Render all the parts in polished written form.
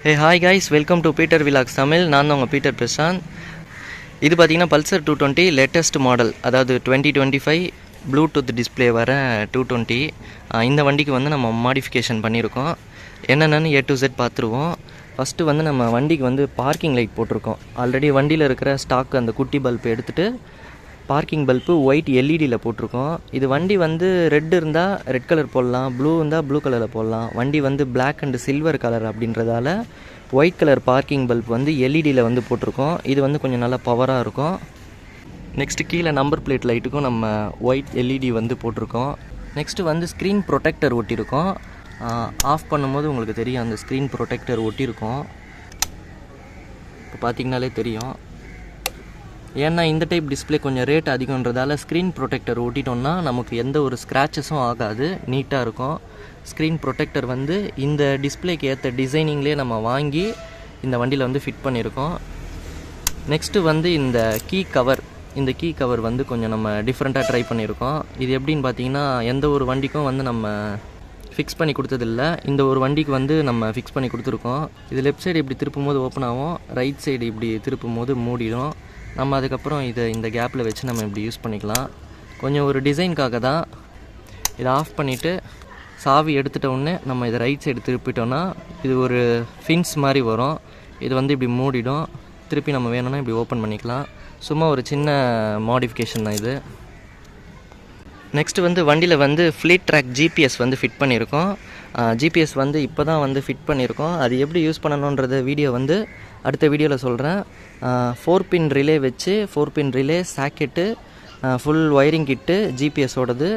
Hey hi guys, welcome to Peter Vlogs Tamil. நான் தான் உங்கள் பீட்டர் பிரசாந்த். இது பார்த்தீங்கன்னா பல்சர் 220 லேட்டஸ்ட் மாடல், அதாவது 2025 ப்ளூடூத் டிஸ்பிளே வர 220. இந்த வண்டிக்கு வந்து நம்ம மாடிஃபிகேஷன் பண்ணியிருக்கோம். என்னென்னு A to Z பார்த்துருவோம். ஃபஸ்ட்டு வந்து நம்ம வண்டிக்கு வந்து பார்க்கிங் லைட் போட்டிருக்கோம். ஆல்ரெடி வண்டியில் இருக்கிற ஸ்டாக் அந்த குட்டி பல்ப் எடுத்துகிட்டு பார்க்கிங் பல்ப்பு ஒயிட் எல்இடியில் போட்டிருக்கோம். இது வண்டி வந்து ரெட் இருந்தால் ரெட் கலர் போடலாம், ப்ளூ இருந்தால் ப்ளூ கலரில் போடலாம். வண்டி வந்து பிளாக் அண்டு சில்வர் கலர் அப்படின்றதால ஒயிட் கலர் பார்க்கிங் பல்ப் வந்து எல்இடியில் வந்து போட்டிருக்கோம். இது வந்து கொஞ்சம் நல்லா பவராக இருக்கும். நெக்ஸ்ட்டு கீழே நம்பர் பிளேட் லைட்டுக்கும் நம்ம ஒயிட் எல்இடி வந்து போட்டிருக்கோம். நெக்ஸ்ட்டு வந்து ஸ்க்ரீன் ப்ரொடெக்டர் ஒட்டியிருக்கோம். ஆஃப் பண்ணும்போது உங்களுக்கு தெரியும், அந்த ஸ்க்ரீன் ப்ரொடெக்டர் ஒட்டியிருக்கோம். இப்போ பார்த்திங்கனாலே தெரியும். ஏன்னா இந்த டைப் டிஸ்பிளே கொஞ்சம் ரேட் அதிகன்றதால ஸ்க்ரீன் ப்ரொடெக்டர் ஓட்டிட்டோம்னா நமக்கு எந்த ஒரு ஸ்க்ராச்சஸும் ஆகாது, நீட்டாக இருக்கும். ஸ்க்ரீன் ப்ரொடெக்டர் வந்து இந்த டிஸ்பிளேக்கு ஏற்ற டிசைனிங்லேயே நம்ம வாங்கி இந்த வண்டியில் வந்து ஃபிட் பண்ணியிருக்கோம். நெக்ஸ்ட்டு வந்து இந்த கீ கவர் வந்து கொஞ்சம் நம்ம டிஃப்ரெண்ட்டாக ட்ரை பண்ணியிருக்கோம். இது எப்படின்னு பார்த்தீங்கன்னா, எந்த ஒரு வண்டிக்கும் வந்து நம்ம ஃபிக்ஸ் பண்ணி கொடுத்ததில்ல. இந்த ஒரு வண்டிக்கு வந்து நம்ம ஃபிக்ஸ் பண்ணி கொடுத்துருக்கோம். இது லெஃப்ட் சைடு இப்படி திருப்பும் போது ஓப்பன் ஆகும், ரைட் சைடு இப்படி திருப்பும் போது மூடிடும். நம்ம அதுக்கப்புறம் இதை இந்த கேப்பில் வச்சு நம்ம இப்படி யூஸ் பண்ணிக்கலாம். கொஞ்சம் ஒரு டிசைனுக்காக தான். இதை ஆஃப் பண்ணிவிட்டு சாவி எடுத்துகிட்ட உடனே நம்ம இதை ரைட் சைடு திருப்பிட்டோன்னா இது ஒரு ஃபின்ஸ் மாதிரி வரும். இது வந்து இப்படி மூடிடும். திருப்பி நம்ம வேணும்னா இப்படி ஓப்பன் பண்ணிக்கலாம். சும்மா ஒரு சின்ன மாடிஃபிகேஷன் தான் இது. நெக்ஸ்ட்டு வந்து வண்டியில் வந்து ஃப்ளீட் ட்ராக் ஜிபிஎஸ் வந்து ஃபிட் பண்ணியிருக்கோம். ஜிபிஎஸ் வந்து இப்போ தான் வந்து ஃபிட் பண்ணியிருக்கோம். அது எப்படி யூஸ் பண்ணணுன்றத வீடியோ வந்து அடுத்த வீடியோவில் சொல்கிறேன். 4 பின் ரிலே வச்சு 4 பின் ரிலே சாக்கெட்டு ஃபுல் ஒயரிங் கிட்டு ஜிபிஎஸோடது,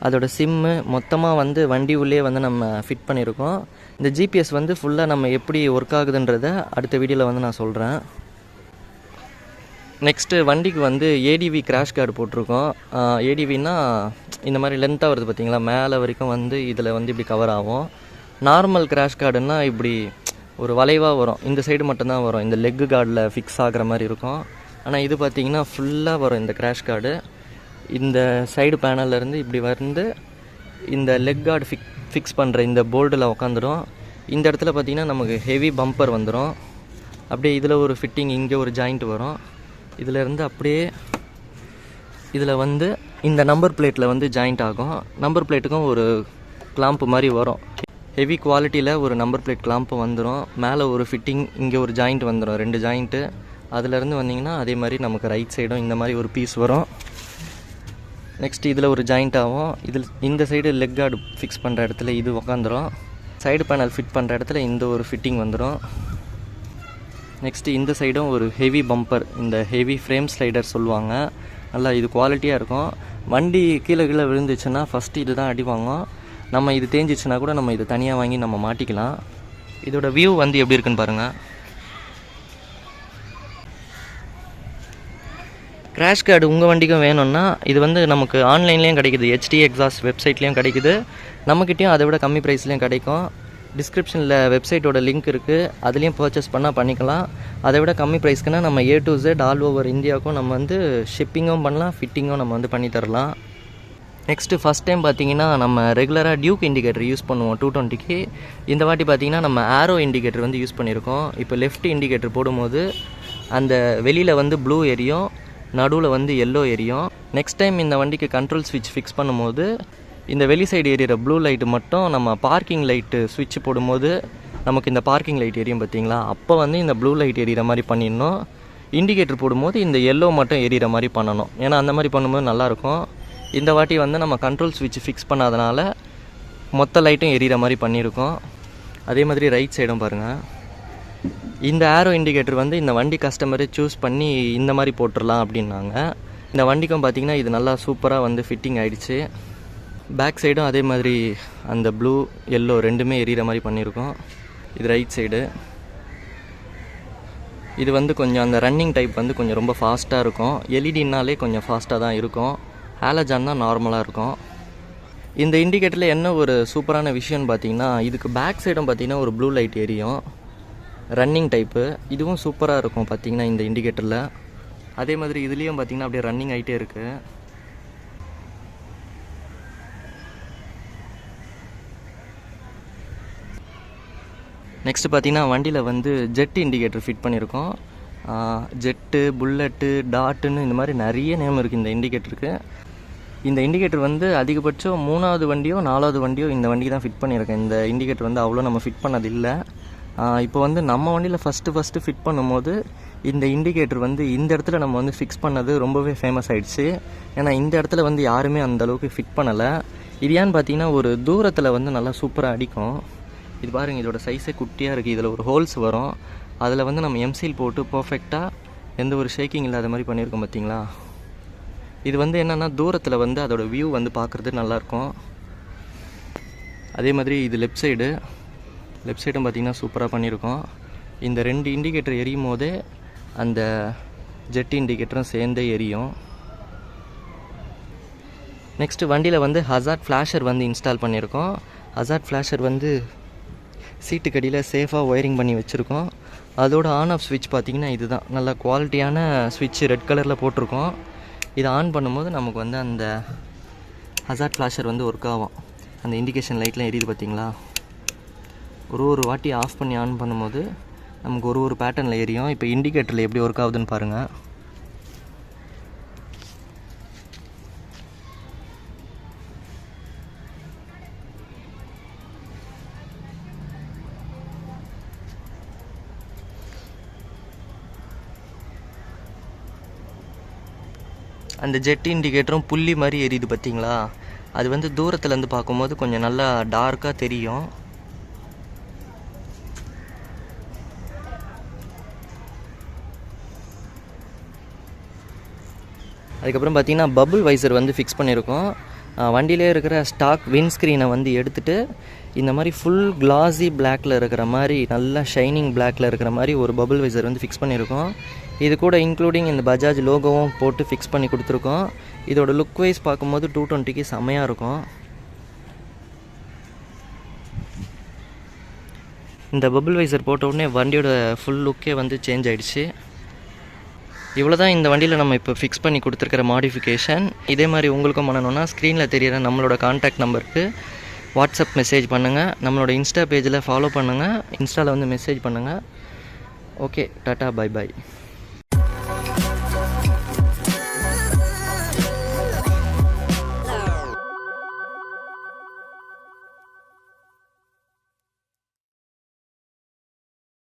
அதோட சிம்மு மொத்தமாக வந்து வண்டி உள்ளே வந்து நம்ம ஃபிட் பண்ணியிருக்கோம். இந்த ஜிபிஎஸ் வந்து ஃபுல்லாக நம்ம எப்படி ஒர்க் ஆகுதுன்றத அடுத்த வீடியோவில் வந்து நான் சொல்கிறேன். நெக்ஸ்ட்டு வண்டிக்கு வந்து ஏடிவி கிராஷ் கார்டு போட்டிருக்கோம். ஏடிவின்னா இந்த மாதிரி லென்த்தாக வருது பார்த்திங்களா, மேலே வரைக்கும் வந்து இதில் வந்து இப்படி கவர் ஆகும். நார்மல் கிராஷ் கார்டுன்னா இப்படி ஒரு வளைவாக வரும், இந்த சைடு மட்டும்தான் வரும், இந்த லெக்கு கார்டில் ஃபிக்ஸ் ஆகிற மாதிரி இருக்கும். ஆனால் இது பார்த்திங்கன்னா ஃபுல்லாக வரும் இந்த கிராஷ் கார்டு. இந்த சைடு பேனல்லேருந்து இப்படி வந்து இந்த லெக் கார்டு ஃபிக்ஸ் பண்ணுற இந்த போல்டில் உக்காந்துடும். இந்த இடத்துல பார்த்திங்கன்னா நமக்கு ஹெவி பம்பர் வந்துடும். அப்படியே இதில் ஒரு ஃபிட்டிங், இங்கே ஒரு ஜாயிண்ட் வரும். இதிலேருந்து அப்படியே இதில் வந்து இந்த நம்பர் பிளேட்டில் வந்து ஜாயிண்ட் ஆகும். நம்பர் பிளேட்டுக்கும் ஒரு கிளாம்ப் மாதிரி வரும். ஹெவி குவாலிட்டியில் ஒரு நம்பர் பிளேட் கிளாம்ப்பு வந்துடும். மேலே ஒரு ஃபிட்டிங், இங்கே ஒரு ஜாயிண்ட் வந்துடும், 2 ஜாயிண்ட்டு. அதிலேருந்து வந்திங்கன்னா அதே மாதிரி நமக்கு ரைட் சைடும் இந்த மாதிரி ஒரு பீஸ் வரும். நெக்ஸ்ட் இதில் ஒரு ஜாயிண்ட் ஆகும். இதில் இந்த சைடு லெக் கார்டு ஃபிக்ஸ் பண்ணுற இடத்துல இது உக்காந்துரும். சைடு பேனல் ஃபிட் பண்ணுற இடத்துல இந்த ஒரு ஃபிட்டிங் வந்துடும். நெக்ஸ்ட்டு இந்த சைடும் ஒரு ஹெவி பம்பர், இந்த ஹெவி ஃப்ரேம் ஸ்லைடர் சொல்லுவாங்க. நல்லா இது குவாலிட்டியாக இருக்கும். வண்டி கீழே விழுந்துச்சுன்னா ஃபஸ்ட்டு இது தான் அடி வாங்கும். நம்ம இது தேஞ்சிச்சுன்னா கூட நம்ம இது தனியாக வாங்கி நம்ம மாட்டிக்கலாம். இதோட வியூ வந்து எப்படி இருக்குன்னு பாருங்கள். கிராஷ் கார்டு உங்கள் வண்டிக்கும் வேணும்னா இது வந்து நமக்கு ஆன்லைன்லேயும் கிடைக்குது, HT எக்ஸாஸ்ட் வெப்சைட்லேயும் கிடைக்குது, நம்மக்கிட்டேயும் அதை விட கம்மி ப்ரைஸ்லேயும் கிடைக்கும். டிஸ்கிரிப்ஷனில் வெப்சைட்டோட லிங்க் இருக்குது, அதுலேயும் பர்ச்சேஸ் பண்ணால் பண்ணிக்கலாம். அதை விட கம்மி ப்ரைஸ்க்குன்னா நம்ம A to Z all over இந்தியாவுக்கும் நம்ம வந்து ஷிப்பிங்கும் பண்ணலாம், ஃபிட்டிங்கும் நம்ம வந்து பண்ணி தரலாம். நெக்ஸ்ட்டு ஃபஸ்ட் டைம் பார்த்தீங்கன்னா நம்ம ரெகுலராக டியூக் இண்டிகேட்டர் யூஸ் பண்ணுவோம் 220க்கு. இந்த வாட்டி பார்த்தீங்கன்னா நம்ம ஆரோ இண்டிகேட்டர் வந்து யூஸ் பண்ணியிருக்கோம். இப்போ லெஃப்ட் இண்டிகேட்டர் போடும்போது அந்த வெளியில் வந்து ப்ளூ எரியும், நடுவில் வந்து எல்லோ எரியும். நெக்ஸ்ட் டைம் இந்த வண்டிக்கு கண்ட்ரோல் ஸ்விட்ச் ஃபிக்ஸ் பண்ணும்போது இந்த வெளி சைடு எரியிற ப்ளூ லைட்டு மட்டும் நம்ம பார்க்கிங் லைட்டு ஸ்விட்ச் போடும்போது நமக்கு இந்த பார்க்கிங் லைட் எரியும் பார்த்தீங்களா, அப்போ வந்து இந்த ப்ளூ லைட் எரியிற மாதிரி பண்ணிடணும். இண்டிகேட்டர் போடும்போது இந்த எல்லோ மட்டும் எரியிற மாதிரி பண்ணணும். ஏன்னா அந்த மாதிரி பண்ணும்போது நல்லாயிருக்கும். இந்த வாட்டி வந்து நம்ம கண்ட்ரோல் ஸ்விட்ச் ஃபிக்ஸ் பண்ணாதனால மொத்த லைட்டும் எரியிற மாதிரி பண்ணியிருக்கோம். அதே மாதிரி ரைட் சைடும் பாருங்கள். இந்த ஆரோ இண்டிகேட்டர் வந்து இந்த வண்டி கஸ்டமரே சூஸ் பண்ணி இந்த மாதிரி போட்டுடலாம் அப்படின்னாங்க. இந்த வண்டிக்கும் பார்த்திங்கன்னா இது நல்லா சூப்பராக வந்து ஃபிட்டிங் ஆகிடுச்சு. பேக் சைடும் அதே மாதிரி அந்த ப்ளூ எல்லோ ரெண்டுமே எரியிற மாதிரி பண்ணியிருக்கோம். இது ரைட் சைடு. இது வந்து கொஞ்சம் அந்த ரன்னிங் டைப் வந்து கொஞ்சம் ரொம்ப ஃபாஸ்ட்டாக இருக்கும். எல்இடினாலே கொஞ்சம் ஃபாஸ்ட்டாக தான் இருக்கும். ஹாலஜான் தான் நார்மலாக இருக்கும். இந்த இண்டிகேட்டரில் என்ன ஒரு சூப்பரான விஷயம்னு பார்த்தீங்கன்னா, இதுக்கு பேக் சைடும் பார்த்திங்கன்னா ஒரு ப்ளூ லைட் எரியும், ரன்னிங் டைப்பு. இதுவும் சூப்பராக இருக்கும் பார்த்திங்கன்னா இந்த இண்டிகேட்டரில். அதே மாதிரி இதுலேயும் பார்த்திங்கன்னா அப்படியே ரன்னிங் ஆகிட்டே இருக்குது. நெக்ஸ்ட்டு பார்த்தீங்கன்னா வண்டியில் வந்து ஜெட் இண்டிகேட்டர் ஃபிட் பண்ணியிருக்கோம். ஜெட்டு, புல்லட்டு, டாட்டுன்னு இந்த மாதிரி நிறைய நேம் இருக்குது இந்த இண்டிகேட்டருக்கு. இந்த இண்டிகேட்டர் வந்து அதிகபட்சம் 3வது வண்டியோ 4வது வண்டியோ இந்த வண்டிக்கு தான் ஃபிட் பண்ணியிருக்கேன். இந்த இண்டிகேட்டர் வந்து அவ்வளோ நம்ம ஃபிட் பண்ணதில்லை. இப்போ வந்து நம்ம வண்டியில் ஃபஸ்ட்டு ஃபிட் பண்ணும்போது இந்த இண்டிகேட்டர் வந்து இந்த இடத்துல நம்ம வந்து ஃபிக்ஸ் பண்ணது ரொம்பவே ஃபேமஸ் ஆகிடுச்சு. ஏன்னா இந்த இடத்துல வந்து யாருமே அந்தளவுக்கு ஃபிட் பண்ணலை. இது ஏன்னு பார்த்தீங்கன்னா ஒரு தூரத்தில் வந்து நல்லா சூப்பராக அடிக்கும். இது பாருங்கள், இதோட சைஸே குட்டியாக இருக்குது. இதில் ஒரு ஹோல்ஸ் வரும். அதில் வந்து நம்ம எம்சீல் போட்டு பர்ஃபெக்டாக எந்த ஒரு ஷேக்கிங் இல்லாத மாதிரி பண்ணியிருக்கோம் பார்த்தீங்களா. இது வந்து என்னென்னா தூரத்தில் வந்து அதோடய வியூ வந்து பார்க்குறது நல்லாயிருக்கும். அதே மாதிரி இது லெஃப்ட் சைடும் பார்த்திங்கன்னா சூப்பராக பண்ணியிருக்கோம். இந்த 2 இண்டிகேட்டர் எரியும் போதே அந்த ஜெட் இண்டிகேட்டரும் சேர்ந்தே எரியும். நெக்ஸ்ட்டு வண்டியில் வந்து ஹசார்ட் ஃப்ளாஷர் வந்து இன்ஸ்டால் பண்ணியிருக்கோம். ஹசார்ட் ஃப்ளாஷர் வந்து சீட்டுக்கடியில் சேஃபாக ஒயரிங் பண்ணி வச்சுருக்கோம். அதோட ஆன் ஆஃப் ஸ்விட்ச் பார்த்திங்கன்னா இதுதான், நல்ல குவாலிட்டியான ஸ்விட்ச் ரெட் கலரில் போட்டிருக்கோம். இதை ஆன் பண்ணும்போது நமக்கு வந்து அந்த ஹசார்ட் ஃப்ளாஷர் வந்து ஒர்க் ஆகும். அந்த இண்டிகேஷன் லைட்லாம் எரியுது பார்த்திங்களா. ஒரு வாட்டி ஆஃப் பண்ணி ஆன் பண்ணும்போது நமக்கு ஒரு பேட்டர்னில் எரியும். இப்போ இண்டிகேட்டரில் எப்படி ஒர்க் ஆகுதுன்னு பாருங்கள். அந்த ஜெட் இண்டிகேட்டரும் புள்ளி மாதிரி எரியுது பார்த்தீங்களா. அது வந்து தூரத்துலேருந்து பார்க்கும்போது கொஞ்சம் நல்லா டார்க்காக தெரியும். அதுக்கப்புறம் பார்த்திங்கன்னா பபுள் வைசர் வந்து ஃபிக்ஸ் பண்ணியிருக்கோம். வண்டியிலே இருக்கிற ஸ்டாக் விண்ட்ஸ்க்ரீனை வந்து எடுத்துகிட்டு இந்த மாதிரி ஃபுல் கிளாஸி பிளாக்கில் இருக்கிற மாதிரி, நல்லா ஷைனிங் பிளாக்கில் இருக்கிற மாதிரி ஒரு பபுள் வைசர் வந்து ஃபிக்ஸ் பண்ணியிருக்கோம். இது கூட இன்க்ளூடிங் இந்த பஜாஜ் லோகோவும் போட்டு ஃபிக்ஸ் பண்ணி கொடுத்துருக்கோம். இதோட லுக் வைஸ் பார்க்கும்போது 220க்கு செம்மையாக இருக்கும். இந்த பபுள் வைசர் போட்ட உடனே வண்டியோட ஃபுல் லுக்கே வந்து சேஞ்ச் ஆகிடுச்சு. இவ்வளோ தான் இந்த வண்டியில் நம்ம இப்போ ஃபிக்ஸ் பண்ணி கொடுத்துருக்கிற மாடிஃபிகேஷன். இதே மாதிரி உங்களுக்கும் பண்ணணுன்னா ஸ்க்ரீனில் தெரியிற நம்மளோட கான்டாக்ட் நம்பருக்கு வாட்ஸ்அப் மெசேஜ் பண்ணுங்கள். நம்மளோட இன்ஸ்டா பேஜில் ஃபாலோ பண்ணுங்கள். இன்ஸ்டாவில் வந்து மெசேஜ் பண்ணுங்கள். Okay, tata, bye bye.